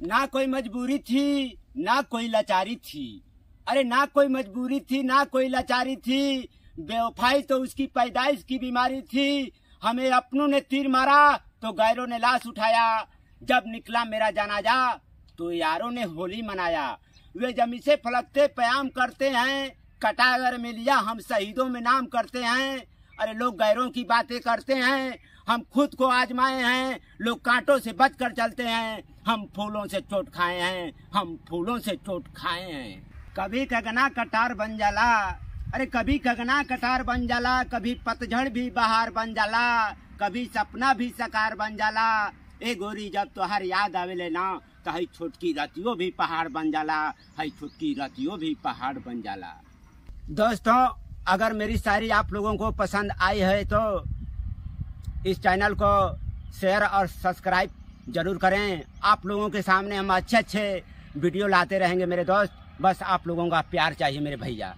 ना कोई मजबूरी थी ना कोई लाचारी थी। अरे ना कोई मजबूरी थी ना कोई लाचारी थी, बेवफाई तो उसकी पैदाइश की बीमारी थी। हमें अपनों ने तीर मारा तो गैरों ने लाश उठाया। जब निकला मेरा जनाजा तो यारों ने होली मनाया। वे जमी से फलकते प्याम करते हैं, कटा अगर मिलिया हम शहीदों में नाम करते हैं। अरे लोग गैरों की बातें करते हैं, हम खुद को आजमाए हैं। लोग कांटों से बच कर चलते हैं, हम फूलों से चोट खाए हैं, हम फूलों से चोट खाए हैं। कभी कगना कटार बन जाला, अरे कभी कगना कटार बन जाला, कभी पतझड़ भी बहार बन जाला, कभी सपना भी साकार बन जाला। ए गोरी जब तो हर याद आवेले ना, तो हई छोटकी रतियों भी पहाड़ बन जाला, हई छोटकी रतियों भी पहाड़ बन जाला। दोस्तों, अगर मेरी शायरी आप लोगों को पसंद आई है तो इस चैनल को शेयर और सब्सक्राइब जरूर करें। आप लोगों के सामने हम अच्छे वीडियो लाते रहेंगे मेरे दोस्त। बस आप लोगों का प्यार चाहिए मेरे भैया।